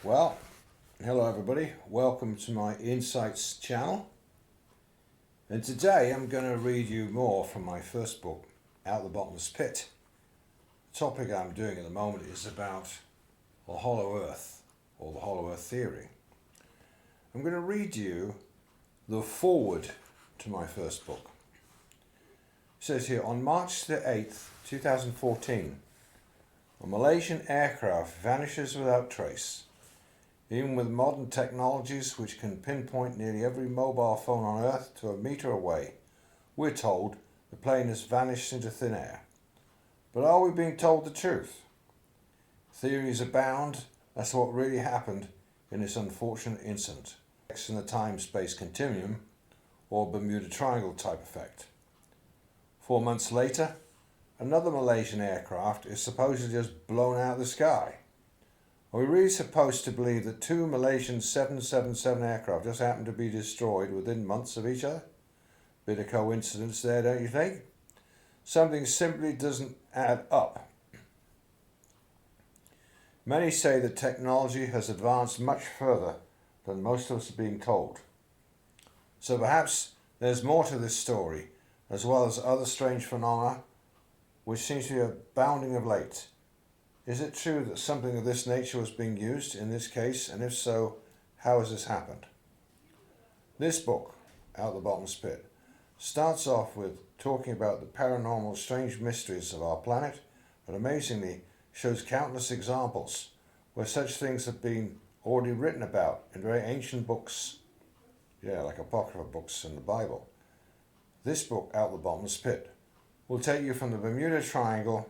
Well, hello everybody, welcome to my Insights channel, and today I'm going to read you more from my first book, Out the Bottomless Pit. The topic I'm doing at the moment is about the Hollow Earth, or the Hollow Earth theory. I'm going to read you the foreword to my first book. It says here, on March the 8th, 2014, a Malaysian aircraft vanishes without trace. Even with modern technologies which can pinpoint nearly every mobile phone on Earth to a metre away, we're told the plane has vanished into thin air. But are we being told the truth? Theories abound as to what really happened in this unfortunate incident, in the time-space continuum, or Bermuda Triangle type effect. 4 months later, another Malaysian aircraft is supposedly just blown out of the sky. Are we really supposed to believe that two Malaysian 777 aircraft just happened to be destroyed within months of each other? Bit of coincidence there, don't you think? Something simply doesn't add up. Many say that technology has advanced much further than most of us are being told. So perhaps there's more to this story, as well as other strange phenomena which seem to be abounding of late. Is it true that something of this nature was being used in this case, and if so, how has this happened? This book, Out the Bottomless Pit, starts off with talking about the paranormal strange mysteries of our planet, and amazingly shows countless examples where such things have been already written about in very ancient books, like apocryphal books in the Bible. This book, Out the Bottomless Pit, will take you from the Bermuda Triangle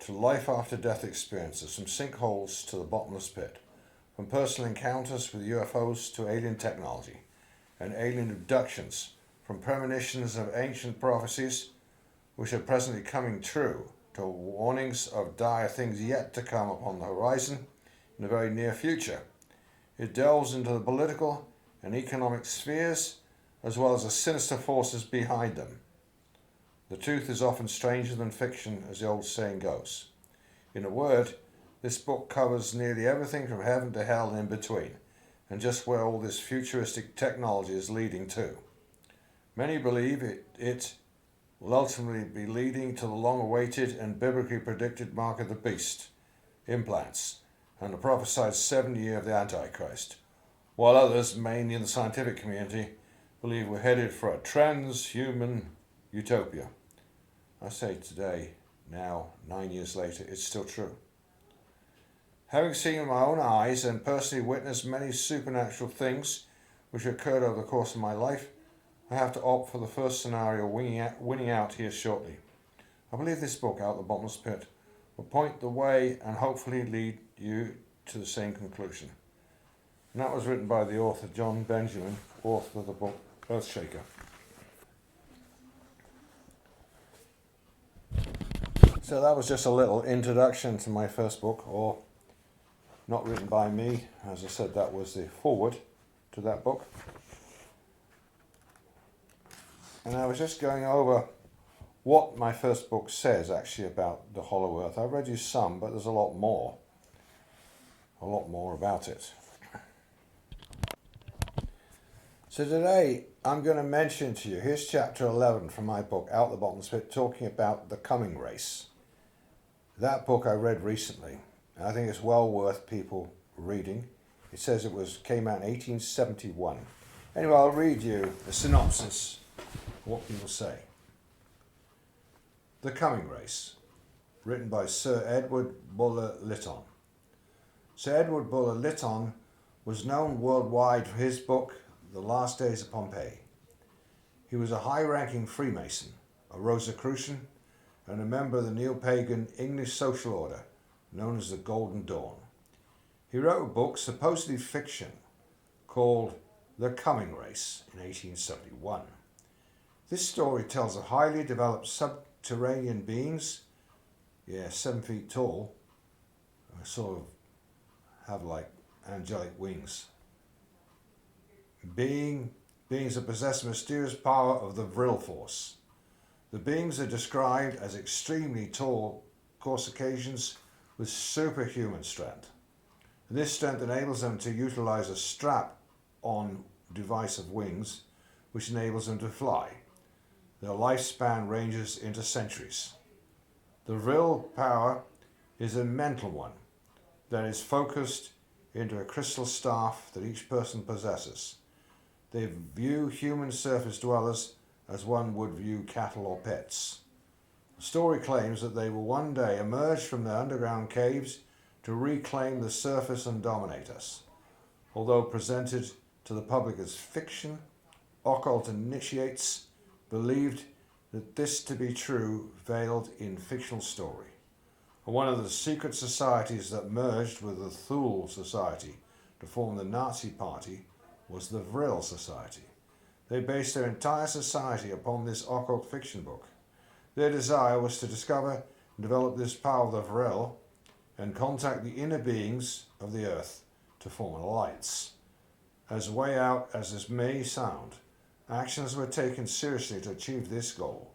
to life after death experiences, from sinkholes to the bottomless pit, from personal encounters with UFOs to alien technology and alien abductions, from premonitions of ancient prophecies which are presently coming true to warnings of dire things yet to come upon the horizon in the very near future. It delves into the political and economic spheres as well as the sinister forces behind them. The truth is often stranger than fiction, as the old saying goes. In a word, this book covers nearly everything from heaven to hell and in between, and just where all this futuristic technology is leading to. Many believe it will ultimately be leading to the long-awaited and biblically predicted mark of the beast, implants, and the prophesied 7th year of the Antichrist, while others, mainly in the scientific community, believe we're headed for a transhuman utopia. I say today, now, 9 years later, it's still true. Having seen with my own eyes and personally witnessed many supernatural things which occurred over the course of my life, I have to opt for the first scenario, winning out here shortly. I believe this book, Out the Bottomless Pit, will point the way and hopefully lead you to the same conclusion. And that was written by the author John Benjamin, author of the book Earthshaker. So that was just a little introduction to my first book, or not written by me. As I said, that was the foreword to that book. And I was just going over what my first book says actually about the Hollow Earth. I read you some, but there's a lot more about it. So today I'm going to mention to you, here's chapter 11 from my book, Out the Bottomless Pit, talking about the coming race. That book I read recently, and I think it's well worth people reading. It says it came out in 1871. Anyway, I'll read you the synopsis of what people say. The Coming Race, written by Sir Edward Bulwer Lytton. Sir Edward Bulwer Lytton was known worldwide for his book, The Last Days of Pompeii. He was a high-ranking Freemason, a Rosicrucian, and a member of the neo-pagan English social order known as the Golden Dawn. He wrote a book, supposedly fiction, called The Coming Race in 1871. This story tells of highly developed subterranean beings, 7 feet tall, sort of have like angelic wings. Beings that possess mysterious power of the Vril Force. The beings are described as extremely tall Corsicanians with superhuman strength. This strength enables them to utilize a strap-on device of wings, which enables them to fly. Their lifespan ranges into centuries. The real power is a mental one that is focused into a crystal staff that each person possesses. They view human surface dwellers as one would view cattle or pets. The story claims that they will one day emerge from their underground caves to reclaim the surface and dominate us. Although presented to the public as fiction, occult initiates believed that this to be true veiled in fictional story. One of the secret societies that merged with the Thule Society to form the Nazi Party was the Vril Society. They based their entire society upon this occult fiction book. Their desire was to discover and develop this power of the Vril and contact the inner beings of the earth to form an alliance. As way out as this may sound, actions were taken seriously to achieve this goal.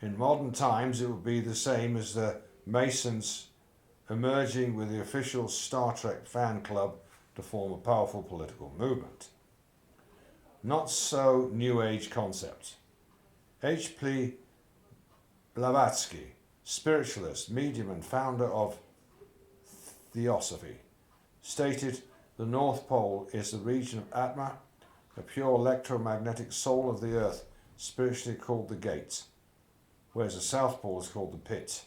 In modern times, it would be the same as the Masons emerging with the official Star Trek fan club to form a powerful political movement. Not so New Age concept. H.P. Blavatsky, spiritualist, medium and founder of Theosophy, stated the North Pole is the region of Atma, a pure electromagnetic soul of the earth, spiritually called the gate, whereas the South Pole is called the pit,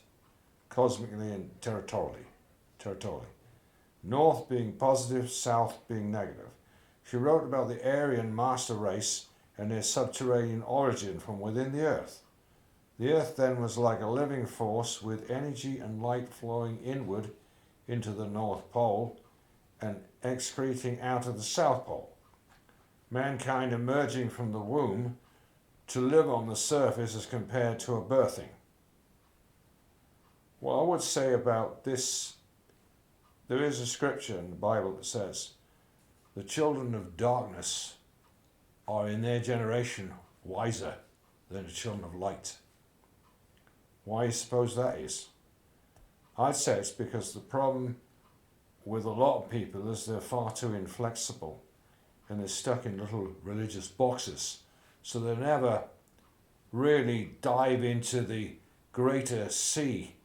cosmically and territorially. North being positive, south being negative. She wrote about the Aryan master race and their subterranean origin from within the earth. The earth then was like a living force with energy and light flowing inward into the North Pole and excreting out of the South Pole. Mankind emerging from the womb to live on the surface as compared to a birthing. What I would say about this, there is a scripture in the Bible that says, the children of darkness are in their generation wiser than the children of light. Why do you suppose that is? I'd say it's because the problem with a lot of people is they're far too inflexible and they're stuck in little religious boxes. So they never really dive into the greater sea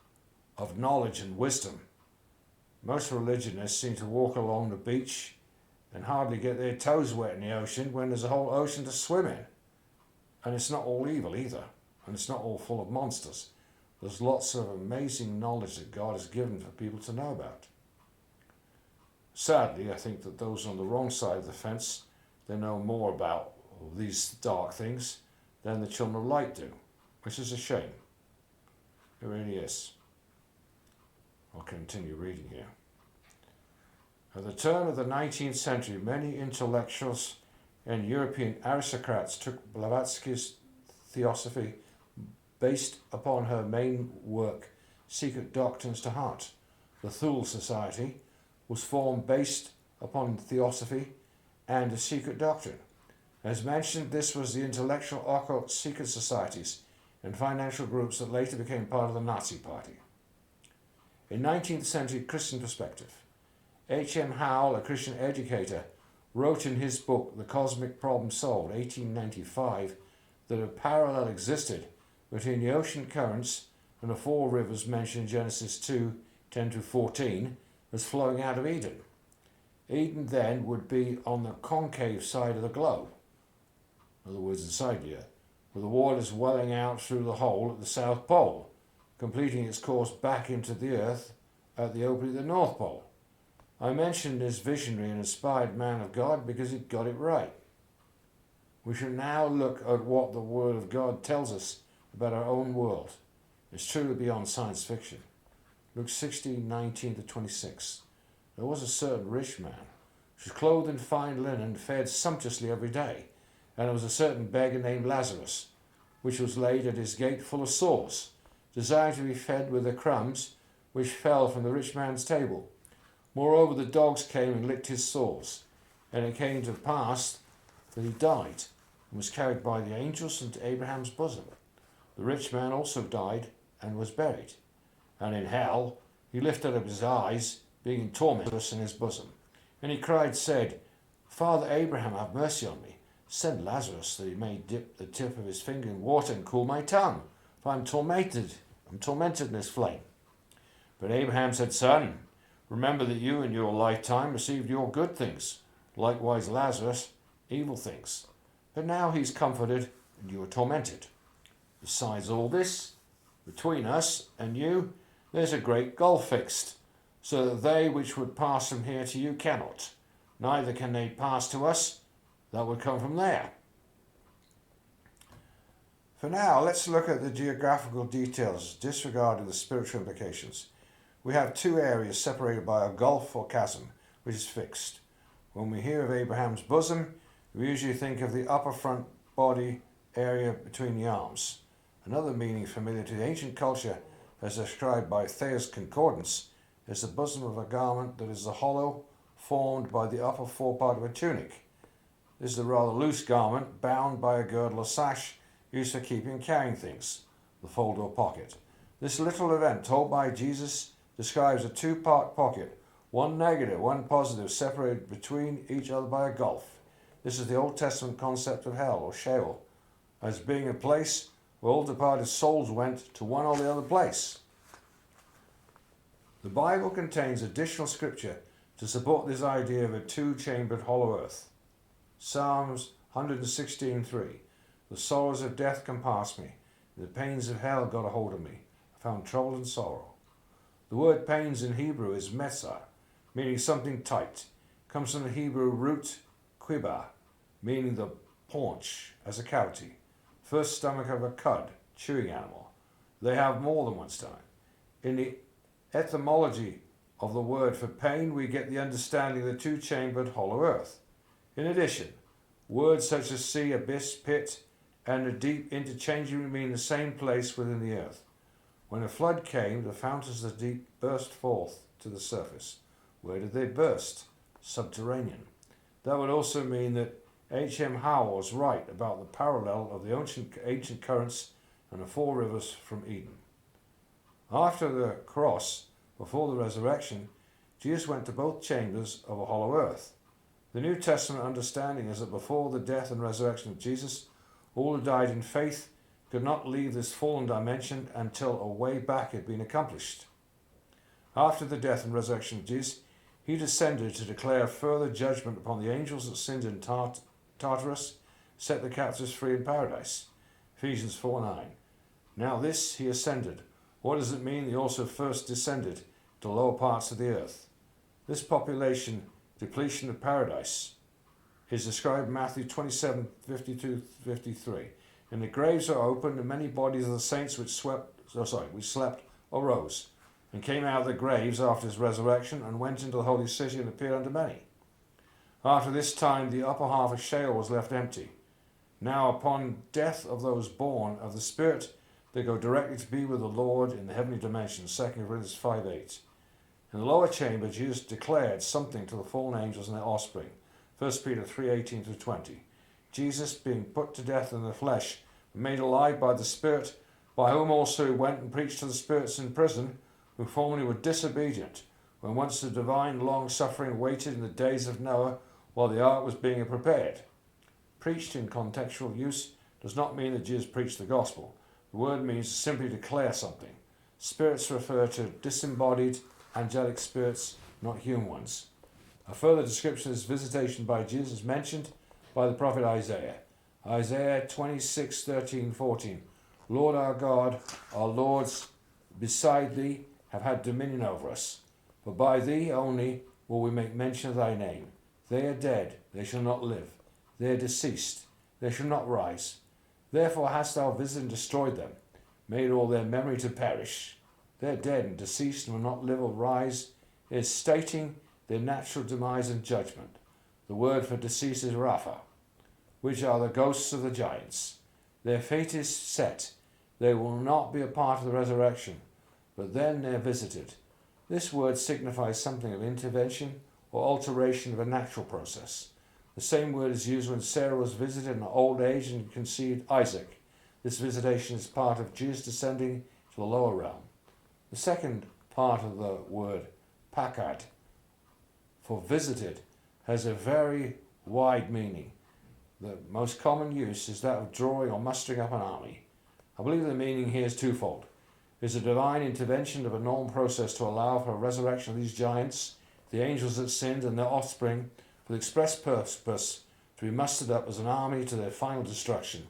of knowledge and wisdom. Most religionists seem to walk along the beach and hardly get their toes wet in the ocean when there's a whole ocean to swim in. And it's not all evil either, and it's not all full of monsters. There's lots of amazing knowledge that God has given for people to know about. Sadly, I think that those on the wrong side of the fence, they know more about these dark things than the children of light do, which is a shame. It really is. I'll continue reading here. At the turn of the 19th century, many intellectuals and European aristocrats took Blavatsky's theosophy based upon her main work, Secret Doctrines, to heart. The Thule Society was formed based upon theosophy and a secret doctrine. As mentioned, this was the intellectual occult secret societies and financial groups that later became part of the Nazi Party. In 19th century Christian perspective, H.M. Howell, a Christian educator, wrote in his book, The Cosmic Problem Solved, 1895, that a parallel existed between the ocean currents and the four rivers mentioned in Genesis 2:10-14 as flowing out of Eden. Eden then would be on the concave side of the globe, in other words, inside the earth, with the waters welling out through the hole at the South Pole, completing its course back into the earth at the opening of the North Pole. I mentioned this visionary and inspired man of God because he got it right. We should now look at what the Word of God tells us about our own world. It's truly beyond science fiction. Luke 16:19-26. There was a certain rich man, who was clothed in fine linen and fed sumptuously every day. And there was a certain beggar named Lazarus, which was laid at his gate full of sores, desiring to be fed with the crumbs which fell from the rich man's table. Moreover, the dogs came and licked his sores. And it came to pass that he died and was carried by the angels into Abraham's bosom. The rich man also died and was buried. And in hell he lifted up his eyes, being in torment in his bosom. And he cried, said, Father Abraham, have mercy on me. Send Lazarus that he may dip the tip of his finger in water and cool my tongue, for I'm tormented in this flame. But Abraham said, Son, remember that you in your lifetime received your good things, likewise Lazarus evil things. But now he's comforted and you are tormented. Besides all this, between us and you, there's a great gulf fixed, so that they which would pass from here to you cannot, neither can they pass to us that would come from there. For now, let's look at the geographical details, disregarding the spiritual implications. We have two areas separated by a gulf or chasm, which is fixed. When we hear of Abraham's bosom, we usually think of the upper front body area between the arms. Another meaning familiar to the ancient culture, as described by Thayer's Concordance, is the bosom of a garment that is the hollow formed by the upper forepart of a tunic. This is a rather loose garment bound by a girdle or sash used for keeping and carrying things, the fold or pocket. This little event told by Jesus describes a two-part pocket, one negative, one positive, separated between each other by a gulf. This is the Old Testament concept of hell or Sheol, as being a place where all departed souls went to one or the other place. The Bible contains additional scripture to support this idea of a two-chambered hollow earth. Psalms 116:3. The sorrows of death compassed me, and the pains of hell got a hold of me. I found trouble and sorrow. The word pains in Hebrew is metzar, meaning something tight. It comes from the Hebrew root quibah, meaning the paunch as a cavity. First stomach of a cud, chewing animal. They have more than one stomach. In the etymology of the word for pain, we get the understanding of the two-chambered hollow earth. In addition, words such as sea, abyss, pit, and the deep interchangeably mean the same place within the earth. When a flood came, the fountains of the deep burst forth to the surface. Where did they burst? Subterranean. That would also mean that H.M. Howell was right about the parallel of the ancient currents and the four rivers from Eden. After the cross, before the resurrection, Jesus went to both chambers of a hollow earth. The New Testament understanding is that before the death and resurrection of Jesus, all who died in faith could not leave this fallen dimension until a way back had been accomplished. After the death and resurrection of Jesus, he descended to declare further judgment upon the angels that sinned in Tartarus, set the captives free in paradise. Ephesians 4:9. Now this he ascended. What does it mean? He also first descended to lower parts of the earth. This population depletion of paradise is described in Matthew 27:52-53. And the graves are opened, and many bodies of the saints which slept arose, and came out of the graves after his resurrection, and went into the holy city and appeared unto many. After this time the upper half of Sheol was left empty. Now upon death of those born of the Spirit, they go directly to be with the Lord in the heavenly dimensions, 2 Corinthians 5:8. In the lower chamber, Jesus declared something to the fallen angels and their offspring, 1 Peter 3:18-20. Jesus, being put to death in the flesh, made alive by the Spirit, by whom also he went and preached to the spirits in prison, who formerly were disobedient, when once the divine long-suffering waited in the days of Noah while the ark was being prepared. Preached in contextual use does not mean that Jesus preached the gospel. The word means to simply declare something. Spirits refer to disembodied angelic spirits, not human ones. A further description of this visitation by Jesus is mentioned by the prophet Isaiah. Isaiah 26:13-14. Lord our God, our lords beside thee have had dominion over us. For by thee only will we make mention of thy name. They are dead, they shall not live. They are deceased, they shall not rise. Therefore hast thou visited and destroyed them, made all their memory to perish. They are dead and deceased and will not live or rise. It is stating their natural demise and judgment. The word for deceased is Rapha, which are the ghosts of the giants. Their fate is set. They will not be a part of the resurrection, but then they are visited. This word signifies something of intervention or alteration of a natural process. The same word is used when Sarah was visited in old age and conceived Isaac. This visitation is part of Jesus descending to the lower realm. The second part of the word, pakad, for visited, has a very wide meaning. The most common use is that of drawing or mustering up an army. I believe the meaning here is twofold. It is a divine intervention of a normal process to allow for a resurrection of these giants, the angels that sinned and their offspring, for the express purpose to be mustered up as an army to their final destruction.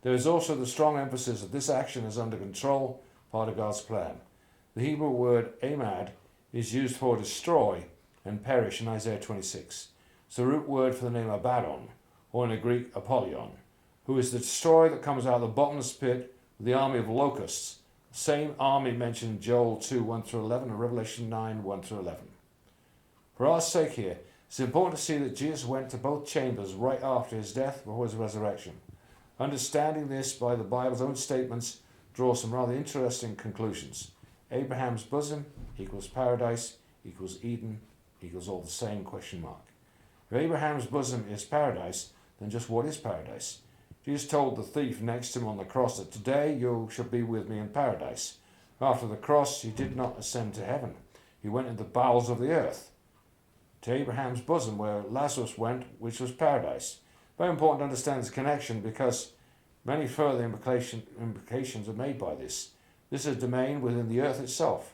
There is also the strong emphasis that this action is under control, part of God's plan. The Hebrew word amad is used for destroy and perish in Isaiah 26. It's the root word for the name Abaddon, or in the Greek Apollyon, who is the destroyer that comes out of the bottomless pit with the army of locusts, the same army mentioned in Joel 2, 1-11 and Revelation 9, 1-11. For our sake here, it's important to see that Jesus went to both chambers right after his death before his resurrection. Understanding this by the Bible's own statements draws some rather interesting conclusions. Abraham's bosom equals paradise equals Eden equals all the same question mark. If Abraham's bosom is paradise, then just what is paradise? Jesus told the thief next to him on the cross that today you shall be with me in paradise. After the cross, he did not ascend to heaven. He went into the bowels of the earth, to Abraham's bosom where Lazarus went, which was paradise. Very important to understand this connection because many further implications are made by this. This is a domain within the earth itself.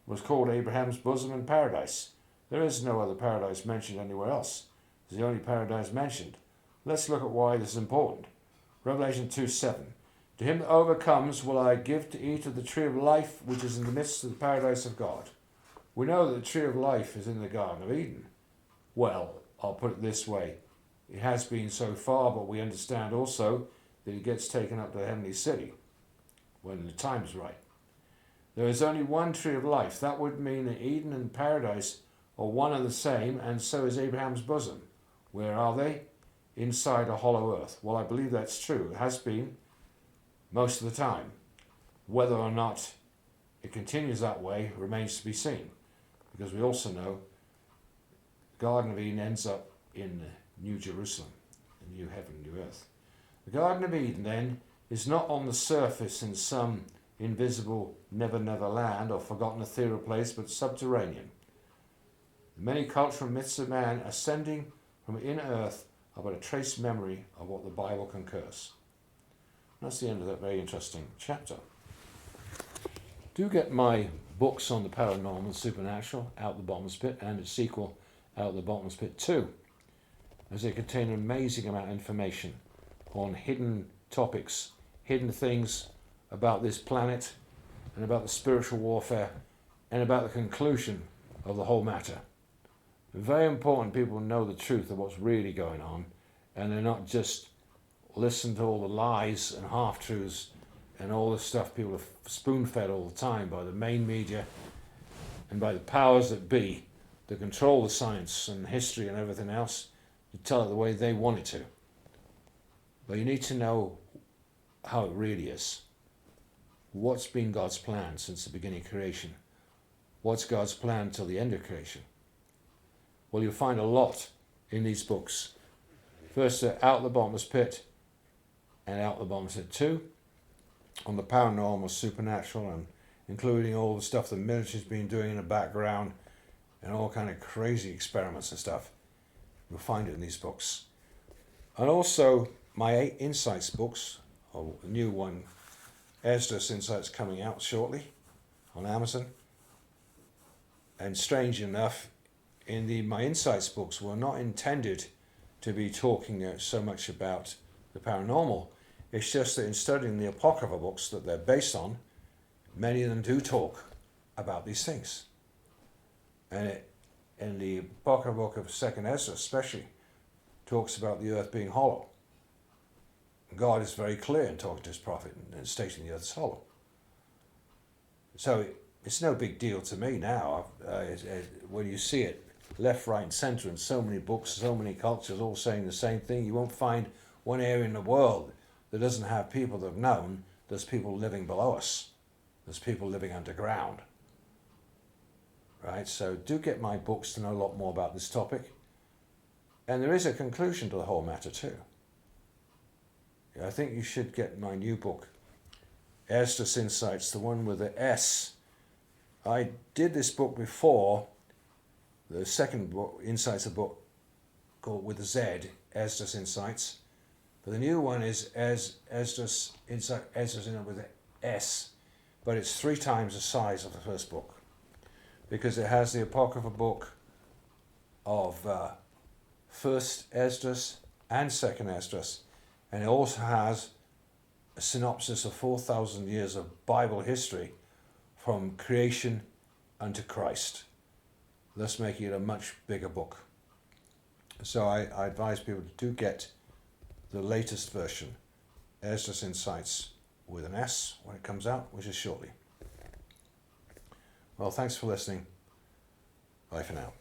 It was called Abraham's bosom and paradise. There is no other paradise mentioned anywhere else. It's the only paradise mentioned. Let's look at why this is important. Revelation 2:7. To him that overcomes will I give to eat of the tree of life which is in the midst of the paradise of God. We know that the tree of life is in the Garden of Eden. Well, I'll put it this way. It has been so far, but we understand also that it gets taken up to the heavenly city when the time is right. There is only one tree of life. That would mean that Eden and paradise are one and the same, and so is Abraham's bosom. Where are they? Inside a hollow earth. Well, I believe that's true. It has been most of the time. Whether or not it continues that way remains to be seen, because we also know the Garden of Eden ends up in New Jerusalem, the new heaven, new earth. The Garden of Eden, then, is not on the surface in some invisible never land or forgotten ethereal place, but subterranean. The many cultural myths of man ascending from inner earth are but a trace memory of what the Bible concurs. That's the end of that very interesting chapter. Do get my books on the paranormal and supernatural, Out the Bottomless Pit, and its sequel, Out the Bottomless Pit 2, as they contain an amazing amount of information on hidden topics, hidden things about this planet, and about the spiritual warfare, and about the conclusion of the whole matter. Very important people know the truth of what's really going on, and they're not just listen to all the lies and half-truths and all the stuff people are spoon-fed all the time by the main media and by the powers that be that control the science and history and everything else to tell it the way they want it to. But you need to know how it really is. What's been God's plan since the beginning of creation? What's God's plan till the end of creation? Well, you'll find a lot in these books. First, Out the Bottomless Pit and Out the Bottomless Pit 2, on the paranormal, supernatural, and including all the stuff the military's been doing in the background and all kind of crazy experiments and stuff. You'll find it in these books. And also my 8 Insights books, or a new one, EZDRAS Insights, coming out shortly on Amazon. And strange enough, my Insights books were not intended to be talking so much about the paranormal. It's just that in studying the Apocryphal books that they're based on, many of them do talk about these things. And in the Apocryphal book of 2nd Ezra especially, talks about the earth being hollow. God is very clear in talking to his prophet and stating the earth is hollow. So it's no big deal to me now when you see it left, right and centre in so many books, so many cultures all saying the same thing. You won't find one area in the world that doesn't have people that have known there's people living below us. There's people living underground. Right? So do get my books to know a lot more about this topic. And there is a conclusion to the whole matter too. I think you should get my new book, EZDRAS Insights, the one with the S. I did this book before. The second book, Insights, the book called with a Z, EZDRAS Insights. But the new one is EZDRAS Insight, EZDRAS with an S, but it's 3 times the size of the first book, because it has the Apocryphal book of first EZDRAS and second EZDRAS, and it also has a synopsis of 4,000 years of Bible history from creation unto Christ, thus making it a much bigger book. So I advise people to do get the latest version, EZDRAS Insights with an S, when it comes out, which is shortly. Well, thanks for listening. Bye for now.